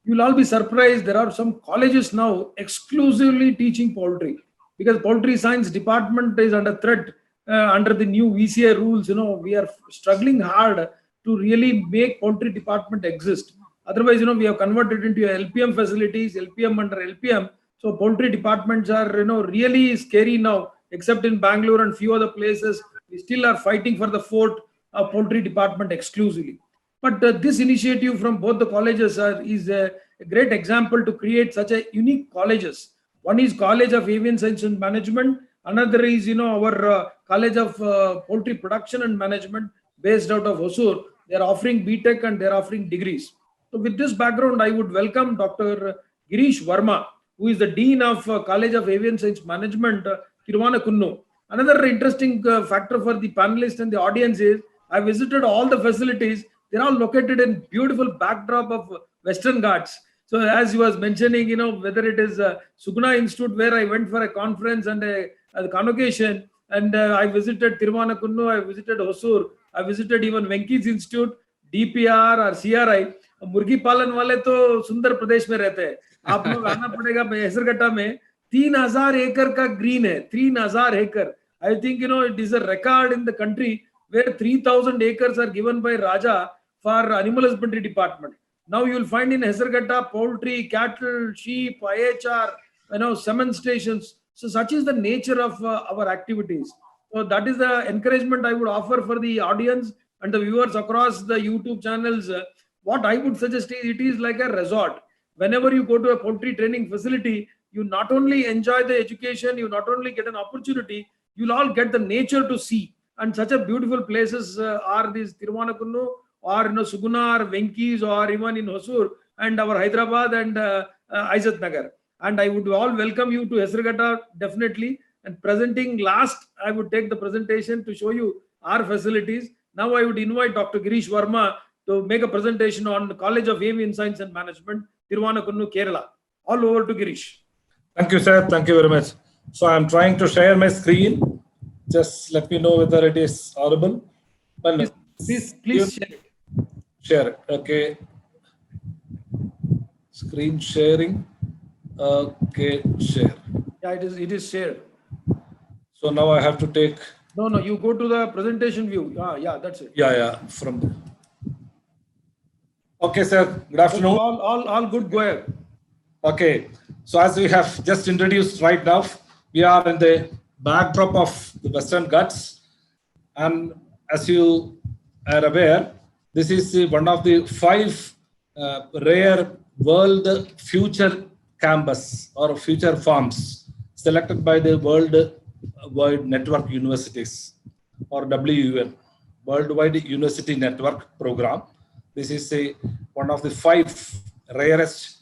You'll all be surprised. There are some colleges now exclusively teaching poultry because poultry science department is under threat under the new VCA rules. We are struggling hard to really make poultry department exist. Otherwise, we have converted into LPM facilities, LPM under LPM. So poultry departments are, really scary now, except in Bangalore and few other places. We still are fighting for the fort of poultry department exclusively. But this initiative from both the colleges is a great example to create such a unique colleges. One is College of Avian Science and Management. Another is, our College of Poultry Production and Management based out of Hosur. They are offering BTech and they are offering degrees. So with this background, I would welcome Dr. Girish Varma, who is the Dean of College of Avian Science Management, Thiruvazhamkunnu. Another interesting factor for the panelists and the audience is I visited all the facilities. They're all located in beautiful backdrop of Western Ghats. So as you was mentioning, whether it is Suguna Institute where I went for a conference and a convocation, and I visited Thiruvazhamkunnu, I visited Hosur, I visited even Venki's Institute, DPR or CRI. मुर्गी पालन वाले तो सुंदर प्रदेश में रहते हैं. आप लोग आना पड़ेगा. हेसरगट्टा में 3000 एकड़ का ग्रीन है. 3000 एकड़. I think it is a record in the country where 3000 acres are given by Raja for animal husbandry department. Now you will find in Hesarghatta poultry, cattle, sheep, IHR, semen stations. So such is the nature of our activities. So that is the encouragement I would offer for the audience and the viewers across the YouTube channels. What I would suggest is it is like a resort. Whenever you go to a poultry training facility, you not only enjoy the education, you not only get an opportunity, you'll all get the nature to see. And such a beautiful places are these Thiruvazhamkunnu or Suguna or Venki's or even in Hosur and our Hyderabad and Aizat Nagar. And I would all welcome you to Hesarghatta definitely. And presenting last, I would take the presentation to show you our facilities. Now I would invite Dr. Girish Varma to make a presentation on the College of Avian Science and Management, Thiruvazhamkunnu, Kerala. All over to Girish. Thank you, sir. Thank you very much. So I'm trying to share my screen. Just let me know whether it is audible. Please share it. Share it. Okay. Screen sharing. Okay, share. Yeah, it is shared. So now I have to take. No, you go to the presentation view. Yeah, that's it. Yeah, from there. Okay, sir. Good afternoon. All good. Go ahead. Okay. So as we have just introduced right now, we are in the backdrop of the Western Ghats. And as you are aware, this is one of the 5 rare world future campus or future farms selected by the Worldwide Network Universities or WUN, Worldwide University Network Program. This is one of the 5 rarest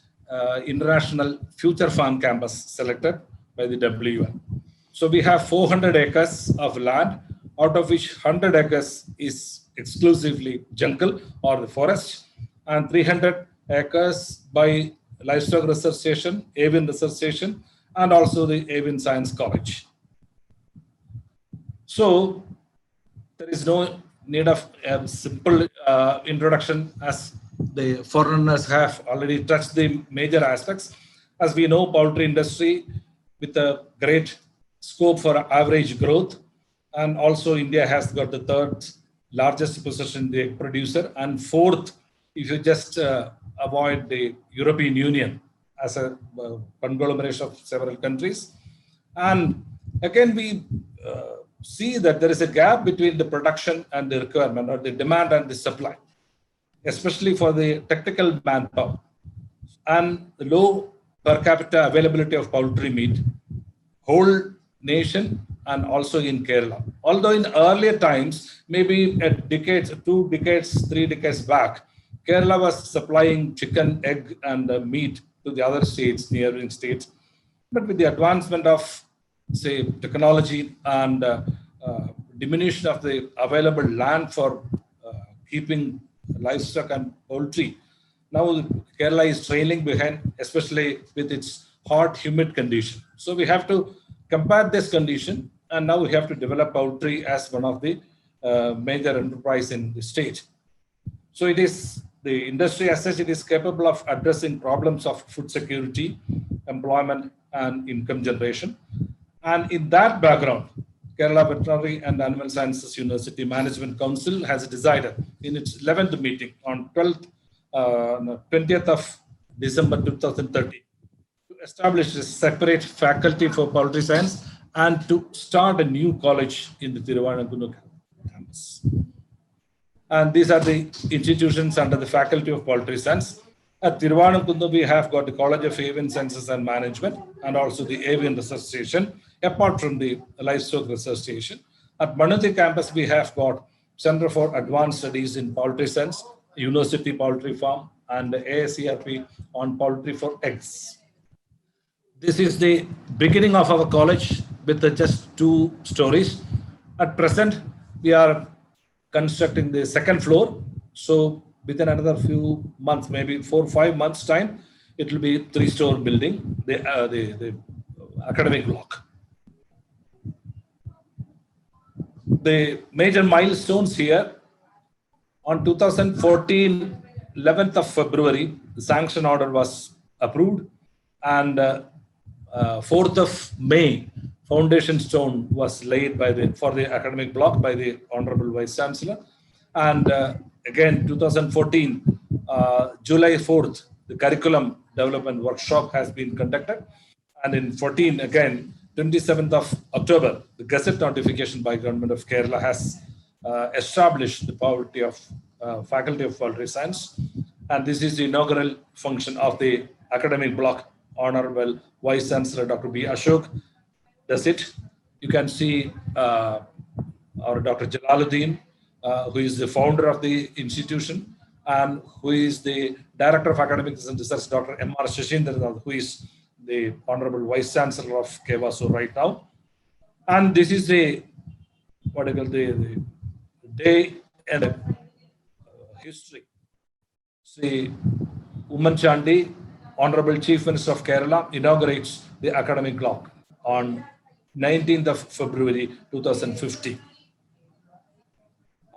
international future farm campus selected by the WUN. So we have 400 acres of land, out of which 100 acres is exclusively jungle or the forest, and 300 acres by Livestock Research Station, Avian Research Station, and also the Avian Science College. So there is no need of a simple introduction, as the foreigners have already touched the major aspects. As we know, poultry industry with a great scope for average growth, and also India has got the 3rd largest position, the egg producer, and 4th, if you just avoid the European Union as a conglomeration of several countries. And again, we see that there is a gap between the production and the requirement, or the demand and the supply, especially for the technical manpower, and the low per capita availability of poultry meat, whole nation and also in Kerala. Although in earlier times, maybe a decades, 2 decades, 3 decades back, Kerala was supplying chicken, egg, and meat to the other states, neighboring states. But with the advancement of, say, technology and diminution of the available land for keeping livestock and poultry, now Kerala is trailing behind, especially with its hot, humid condition. So we have to compare this condition, and now we have to develop poultry as one of the major enterprise in the state. So it is the industry as such, it is capable of addressing problems of food security, employment, and income generation. And in that background, Kerala Veterinary and Animal Sciences University Management Council has decided in its 11th meeting on 20th of December 2013 to establish a separate faculty for poultry science and to start a new college in the Thiruvazhamkunnu campus. And these are the institutions under the Faculty of Poultry Science. At Thiruvazhamkunnu, we have got the College of Avian Sciences and Management and also the Avian Research Station, apart from the Livestock Research Station. At Manati campus, we have got Center for Advanced Studies in Poultry Science, University Poultry Farm, and the ASCRP on poultry for eggs. This is the beginning of our college with just 2 stories. At present, we are constructing the second floor. So within another few months, maybe 4 or 5 months time, it will be 3-story building, the academic block. The major milestones here on 2014, 11th of February, the sanction order was approved, and 4th of May, foundation stone was laid for the academic block by the Honorable Vice Chancellor. And again, 2014, July 4th, the curriculum development workshop has been conducted. And in 14, again, 27th of October, the Gazette notification by Government of Kerala has established the Faculty of Poultry Science. And this is the inaugural function of the academic block. Honorable Vice Chancellor Dr. B. Ashok does it. You can see our Dr. Jalaluddin, who is the founder of the institution, and who is the Director of Academics and Research, Dr. M.R. Shashindran, who is the Honorable Vice Chancellor of KEVASO right now. And this is the day and history. See, Umman Chandi, Honorable Chief Minister of Kerala, inaugurates the academic block on 19th of February 2015.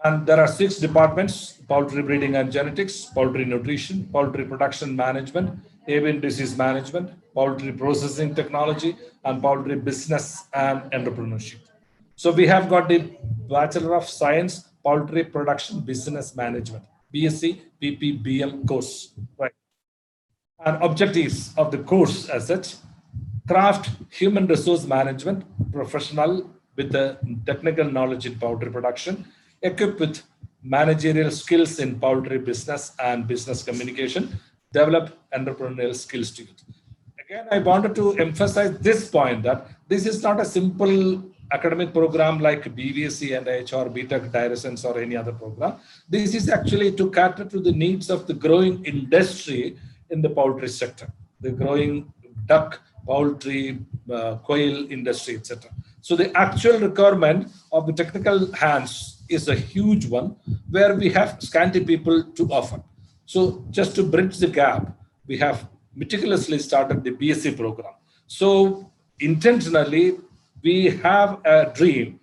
And there are 6 departments: poultry breeding and genetics, poultry nutrition, poultry production management, avian disease management, poultry processing technology, and poultry business and entrepreneurship. So we have got the Bachelor of Science, Poultry Production Business Management, BSc PPBM course, right? And objectives of the course as such: craft human resource management professional with the technical knowledge in poultry production, equipped with managerial skills in poultry business and business communication, develop entrepreneurial skills to youth. Again, I wanted to emphasize this point that this is not a simple academic program like BVSc and HR, BTech, Directions, or any other program. This is actually to cater to the needs of the growing industry in the poultry sector, the growing duck, poultry, quail industry, etc. So the actual requirement of the technical hands is a huge one where we have scanty people to offer. So just to bridge the gap, we have meticulously started the BSc program. So intentionally, we have a dream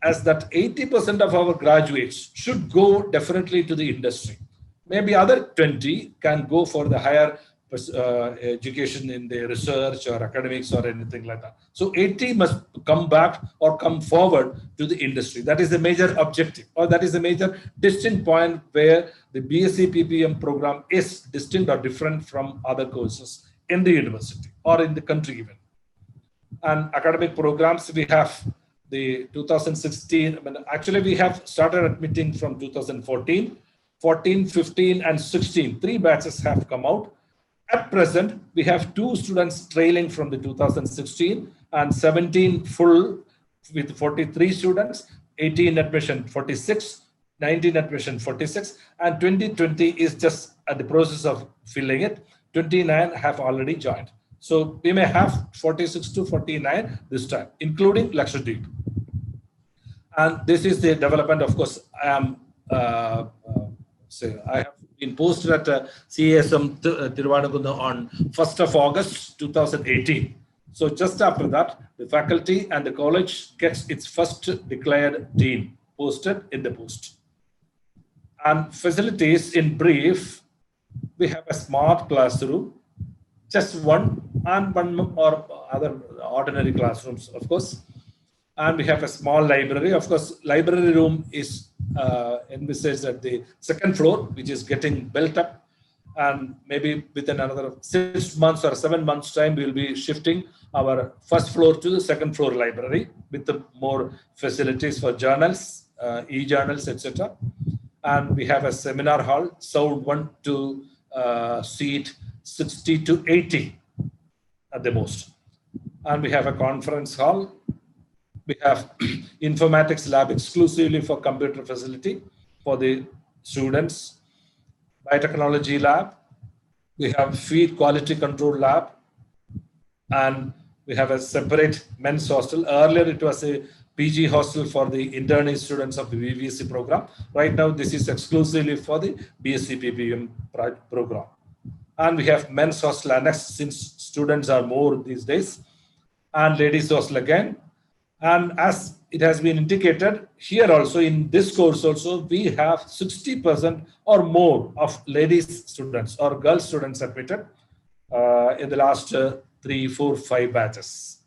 as that 80% of our graduates should go definitely to the industry. Maybe other 20 can go for the higher education in the research or academics or anything like that. So 80 must come back or come forward to the industry. That is the major objective, or that is the major distinct point where the BSc PPM program is distinct or different from other courses in the university or in the country even. And academic programs, we have the 2016, actually we have started admitting from 2014, 14, 15, and 16. 3 batches have come out. At present, we have 2 students trailing from the 2016 and 17 full with 43 students, 18 admission 46, 19 admission 46, and 2020 is just at the process of filling it. 29 have already joined. So we may have 46 to 49 this time, including Lakshadweep. And this is the development. Of course, I am I have been posted at CASM Thiruvazhamkunnu on 1st of August 2018. So just after that, the faculty and the college gets its first declared dean posted in the post. And facilities in brief, we have a smart classroom, just one and one or other ordinary classrooms, of course. And we have a small library. Of course, library room is envisaged at the second floor, which is getting built up. And maybe within another 6 months or 7 months time, we will be shifting our first floor to the second floor library with the more facilities for journals, e-journals, etc. And we have a seminar hall, sound one to seat 60 to 80 at the most. And we have a conference hall. We have informatics lab exclusively for computer facility for the students, biotechnology lab. We have feed quality control lab, and we have a separate men's hostel. Earlier, it was a PG hostel for the internee students of the VVC program. Right now, this is exclusively for the BSc PPM program. And we have men's hostel annex since students are more these days, and ladies hostel again. And as it has been indicated here also in this course also, we have 60% or more of ladies students or girl students admitted in the last 3, 4, 5 batches.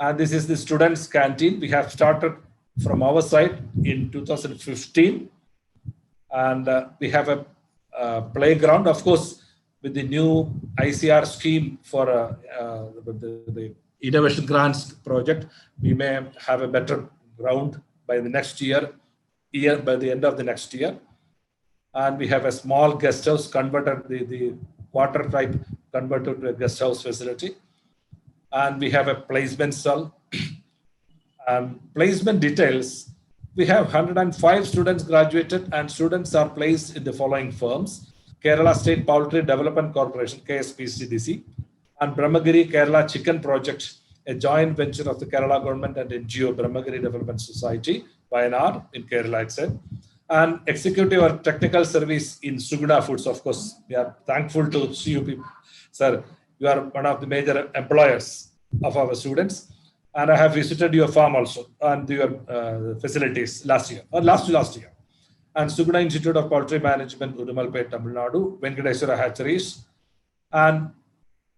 And this is the students' canteen. We have started from our side in 2015. And we have a playground, of course, with the new ICR scheme for the innovation grants project. We may have a better ground by the next year, by the end of the next year. And we have a small guest house converted, the quarter type converted to a guest house facility. And we have a placement cell. Placement details, we have 105 students graduated, and students are placed in the following firms: Kerala State Poultry Development Corporation, KSPCDC, and Brahmagiri Kerala Chicken Project, a joint venture of the Kerala government and NGO Brahmagiri Development Society, Wayanad in Kerala itself, and executive or technical service in Suguna Foods. Of course, we are thankful to CUP. Sir, you are one of the major employers of our students. And I have visited your farm also and your facilities last year. And Suguna Institute of Poultry Management, Udumalpet, Tamil Nadu, Venkateswara Hatcheries, and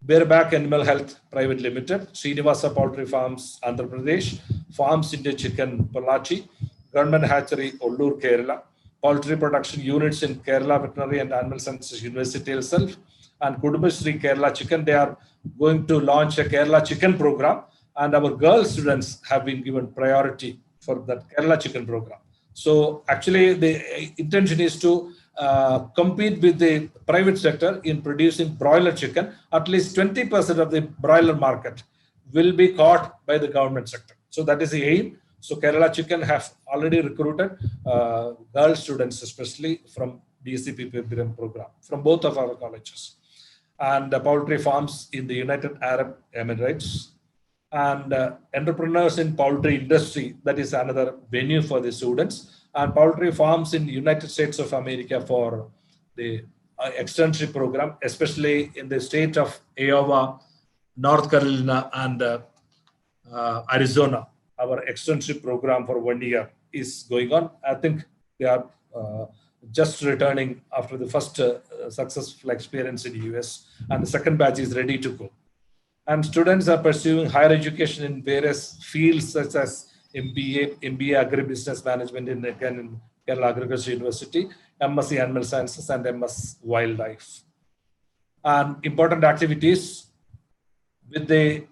Bareback Animal Health Private Limited, Srinivasa Poultry Farms, Andhra Pradesh, Farms India Chicken, Pollachi, Government Hatchery, Ollur, Kerala, Poultry Production Units in Kerala Veterinary and Animal Sciences University itself, and Kudumbashree Kerala Chicken. They are going to launch a Kerala Chicken program, and our girl students have been given priority for that Kerala Chicken program. So actually, the intention is to compete with the private sector in producing broiler chicken. At least 20% of the broiler market will be caught by the government sector. So that is the aim. So Kerala Chicken have already recruited girl students, especially from DSCP program, from both of our colleges, and poultry farms in the United Arab Emirates, and entrepreneurs in poultry industry. That is another venue for the students, and poultry farms in the United States of America for the externship program, especially in the state of Iowa, North Carolina, and Arizona. Our externship program for 1 year is going on. I think they are just returning after the first successful experience in the US, and the second batch is ready to go. And students are pursuing higher education in various fields such as MBA Agribusiness Management in Kerala Agriculture University, MSc Animal Sciences, and MS Wildlife. And important activities with the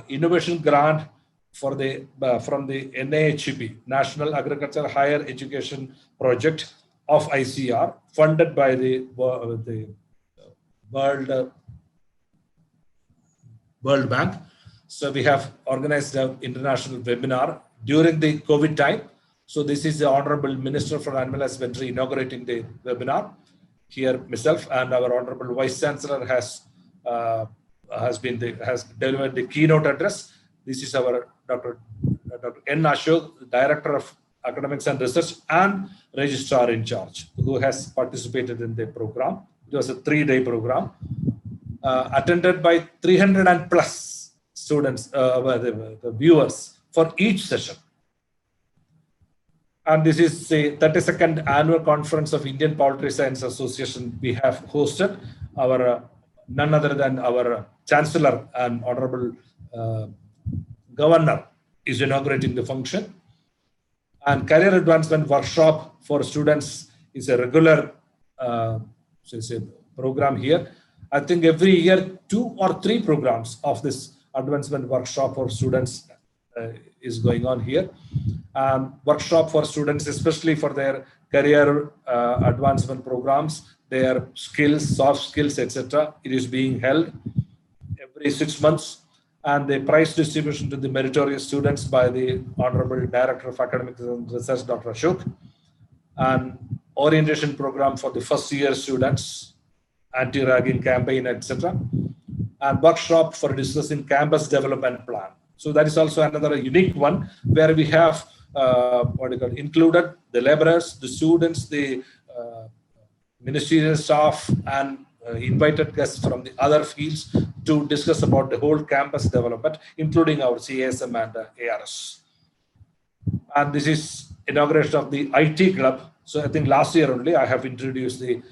innovation grant for the from the NAHP, National Agricultural Higher Education Project of ICR, funded by the World Bank. So we have organized an international webinar during the COVID time. So this is the Honorable Minister for Animal Husbandry inaugurating the webinar. Here, myself and our Honorable Vice Chancellor has delivered the keynote address. This is our Dr. N. Ashok, Director of Academics and Research and Registrar in Charge, who has participated in the program. It was a 3-day program. Attended by 300 and plus students, the viewers for each session. And this is the 32nd annual conference of Indian Poultry Science Association. We have hosted our none other than our Chancellor and Honorable Governor is inaugurating the function. And career advancement workshop for students is a regular program here. I think every year 2 or 3 programs of this advancement workshop for students is going on here. Workshop for students, especially for their career advancement programs, their skills, soft skills, etc. It is being held every 6 months. And the prize distribution to the meritorious students by the Honorable Director of Academics and Research, Dr. Ashok, and orientation program for the first year students, anti-ragging campaign, etc. And workshop for discussing campus development plan. So that is also another unique one where we have included the laborers, the students, the ministerial staff, and invited guests from the other fields to discuss about the whole campus development, including our CASM and ARS. And this is inauguration of the IT club. So I think last year only I have introduced the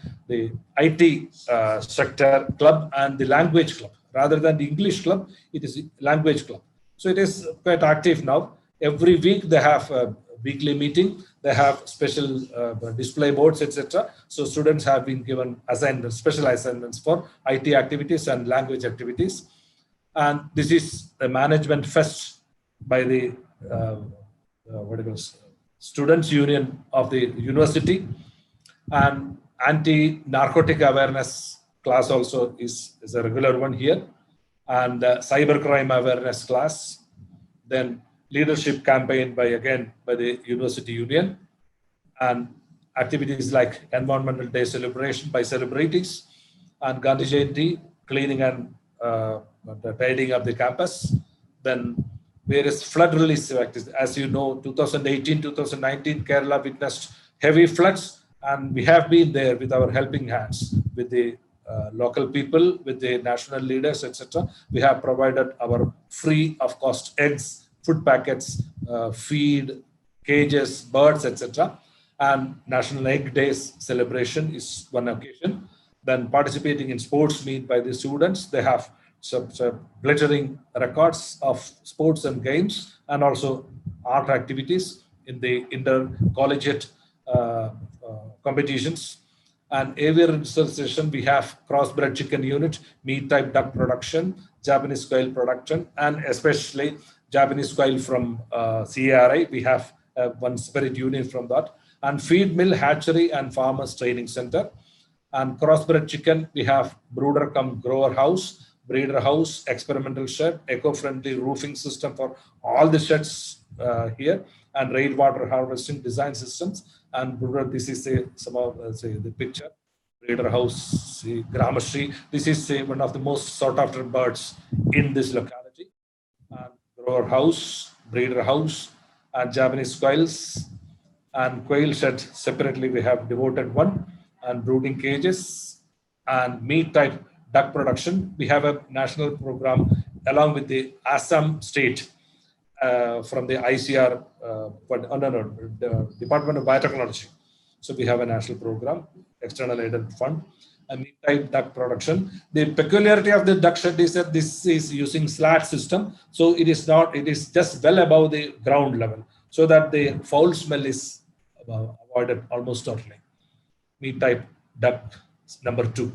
IT sector club and the language club. Rather than the English club, it is the language club. So it is quite active now. Every week they have a weekly meeting. They have special display boards, etc. So students have been given assignments, special assignments for IT activities and language activities. And this is the management fest by the Students Union of the university. And anti-narcotic awareness class also is a regular one here. And cybercrime awareness class. Then leadership campaign by the University Union, and activities like Environmental Day celebration by celebrities, and Gandhi Jayanti, cleaning and tidying up the campus. Then various flood relief activities. As you know, 2018, 2019, Kerala witnessed heavy floods, and we have been there with our helping hands, with the local people, with the national leaders, etc. We have provided our free of cost eggs, food packets, feed, cages, birds, etc. And National Egg Days celebration is one occasion. Then participating in sports meet by the students. They have some glittering records of sports and games, and also art activities in the intercollegiate competitions. And Avian research session, we have crossbred chicken unit, meat type duck production, Japanese quail production, and especially Japanese quail from CARI. We have one separate unit from that. And feed mill, hatchery, and farmers training center. And crossbred chicken, we have brooder cum grower house, breeder house, experimental shed, eco-friendly roofing system for all the sheds here, and rainwater harvesting design systems. And brooder, this is some of the picture. Breeder house, Gramashri. This is one of the most sought after birds in this locality. And grower house, breeder house, and Japanese quails, and quail shed separately we have devoted one, and brooding cages, and meat type duck production. We have a national program along with the Assam state from the ICR, the Department of Biotechnology. So we have a national program, external aided fund, and meat type duck production. The peculiarity of the duck shed is that this is using slat system. So it is not, it is just well above the ground level, so that the foul smell is avoided almost totally. Meat type duck, number 2.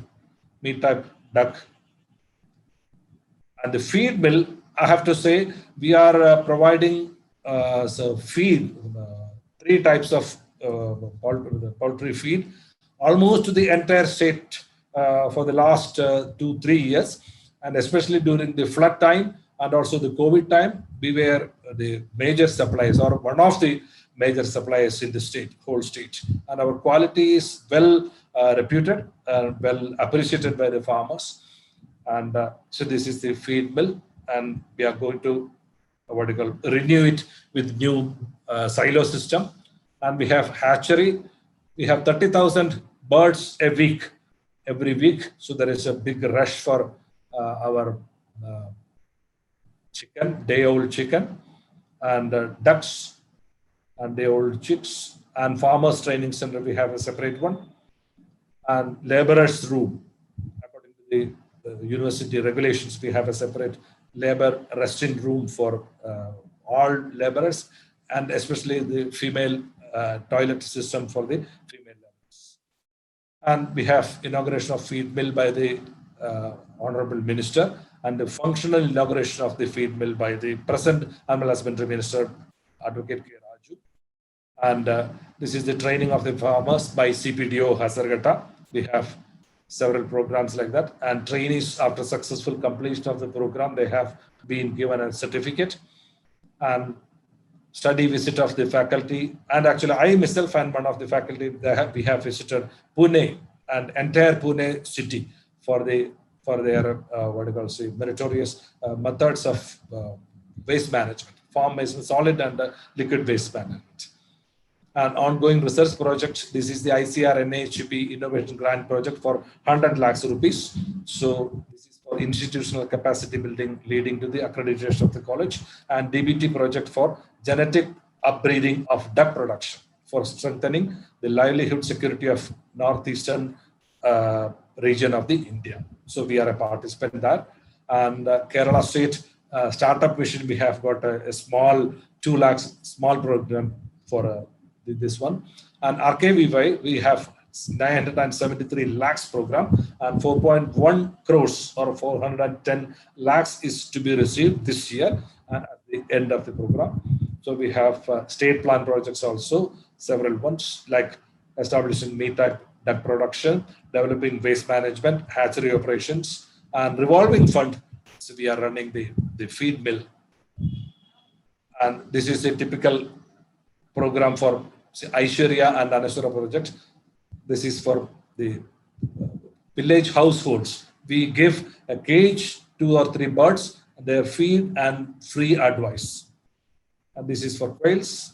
Meat type duck. And the feed mill, I have to say, we are providing feed, 3 types of poultry feed, almost to the entire state for the last 2-3 years, and especially during the flood time and also the COVID time, we were the major suppliers, or one of the major suppliers in the state, whole state. And our quality is well reputed and well appreciated by the farmers. And so this is the feed mill, and we are going to renew it with new silo system. And we have hatchery. We have 30,000 birds every week. So there is a big rush for our chicken, day-old chicken, and ducks. and the old chicks. And farmers training center, we have a separate one. And laborers room, according to the university regulations, we have a separate labor resting room for all laborers, and especially the female toilet system for the female laborers. And we have inauguration of feed mill by the Honorable Minister, and the functional inauguration of the feed mill by the present Animal Husbandry Minister, Advocate K. Raju. And this is the training of the farmers by CPDO Hasargata. We have several programs like that. And trainees, after successful completion of the program, they have been given a certificate. And study visit of the faculty. And actually, I myself and one of the faculty, we have visited Pune and entire Pune city for their meritorious methods of waste management, farm waste, solid and liquid waste management. An ongoing research project. This is the ICR NHP Innovation Grant Project for 100 lakhs rupees. So this is for institutional capacity building leading to the accreditation of the college, and DBT project for genetic upbreeding of duck production for strengthening the livelihood security of northeastern region of the India. So we are a participant there. And Kerala State Startup Mission, we have got a small 2 lakhs small program for this one. And RKVY, we have 973 lakhs program, and 4.1 crores or 410 lakhs is to be received this year at the end of the program. So we have state plan projects also, several ones like establishing meat duck production, developing waste management, hatchery operations, and revolving fund. So we are running the feed mill. And this is a typical program for Aishwarya and Anaswara project. This is for the village households. We give a cage, 2 or 3 birds, their feed and free advice. And this is for quails.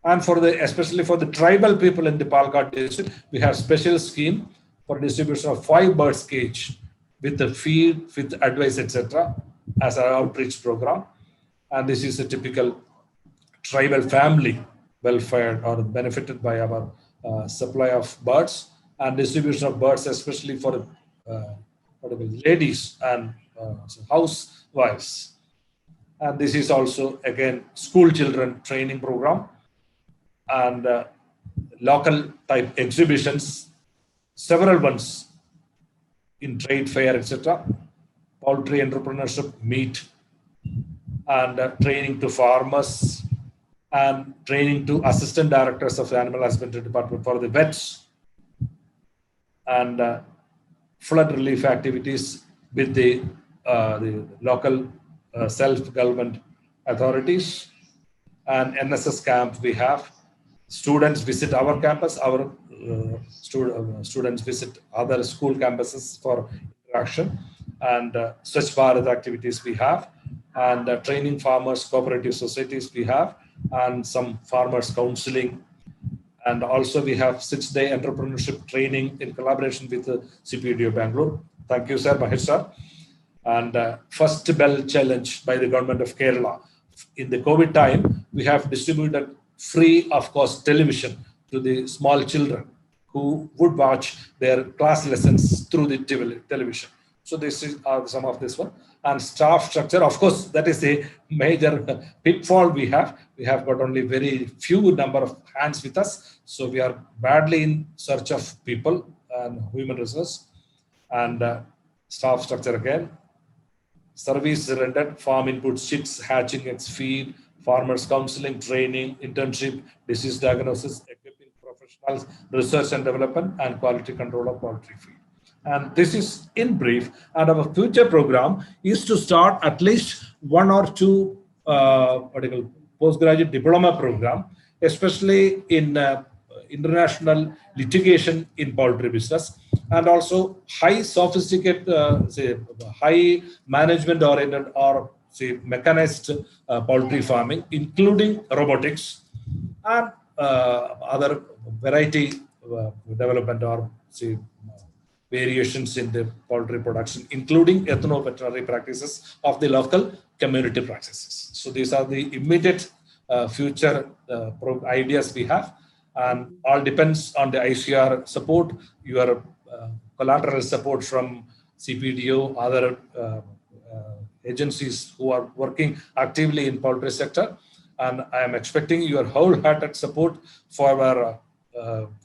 And for especially for the tribal people in the Palakkad district, we have special scheme for distribution of 5 birds cage with the feed, with advice, etc. as an outreach program. And this is a typical tribal family welfare or benefited by our supply of birds and distribution of birds, especially for ladies and housewives. And this is also again school children training program and local type exhibitions, several ones in trade fair, etc. Poultry entrepreneurship meet and training to farmers, and training to assistant directors of the animal husbandry department for the vets, and flood relief activities with the local self-government authorities, and NSS camp. We have students visit our campus, our students visit other school campuses for interaction, and Swachh Bharat activities we have, and training farmers, cooperative societies we have, and some farmers counseling. And also we have 6-day entrepreneurship training in collaboration with CPDO Bangalore. Thank you, sir, Mahesh sir. And first bell challenge by the government of Kerala. In the COVID time, we have distributed free of cost television to the small children who would watch their class lessons through the television. So this is some of this one. And staff structure, of course, that is a major pitfall we have. We have got only very few number of hands with us. So we are badly in search of people and human resource. And staff structure again. Service rendered, farm inputs, chicks, hatching, eggs, feed, farmers counseling, training, internship, disease diagnosis, equipping professionals, research and development, and quality control of poultry feed. And this is in brief. And our future program is to start at least 1 or 2 postgraduate diploma program, especially in international litigation in poultry business, and also high sophisticated, high management oriented or mechanized poultry farming, including robotics and other variety development or variations in the poultry production, including ethno-veterinary practices of the local community practices. So these are the immediate future ideas we have. And all depends on the ICR support, your collateral support from CPDO, other agencies who are working actively in poultry sector. And I am expecting your wholehearted support for our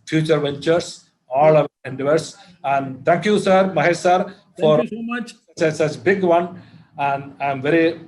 future ventures, all our endeavors. And thank you, sir, Mahesh sir, for Thank you so much. such big one. And I'm very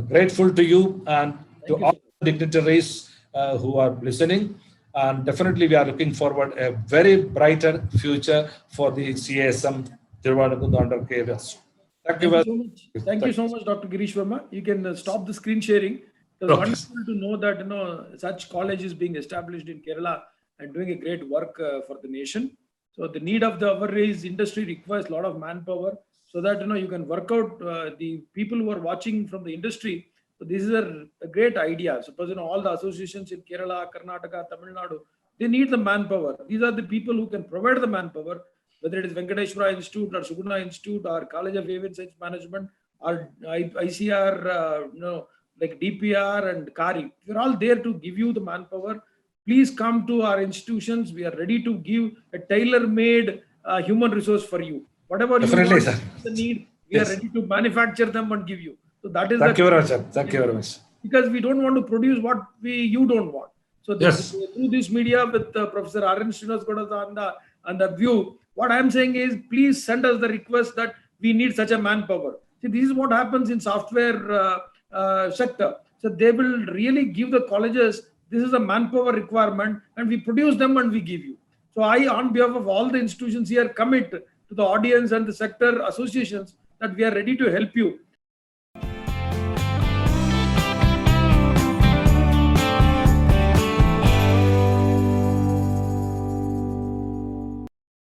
grateful to you and to all dignitaries who are listening. And definitely we are looking forward a very brighter future for the CASM Thiruvazhamkunnu under KVS. Thank you so much. Thank you so much, Dr. Girish Varma. You can stop the screen sharing. It's wonderful to know that such college is being established in Kerala and doing a great work for the nation. So the need of the our race industry requires a lot of manpower, so that you can work out the people who are watching from the industry. So this is a great idea. Suppose all the associations in Kerala, Karnataka, Tamil Nadu, they need the manpower. These are the people who can provide the manpower, whether it is Venkateshwara Institute or Suguna Institute or College of Avian Science Management or ICR, like DPR and CARI. We're all there to give you the manpower. Please come to our institutions. We are ready to give a tailor-made human resource for you. Whatever you want, the need, we are ready to manufacture them and give you. So that is Thank you very much, sir. Thank you very much. Because we don't want to produce what you don't want. So through this media with Professor R.N. Srinivas on the view, what I'm saying is, please send us the request that we need such a manpower. See, this is what happens in software sector. So they will really give the colleges, this is a manpower requirement, and we produce them and we give you. So I, on behalf of all the institutions here, commit to the audience and the sector associations that we are ready to help you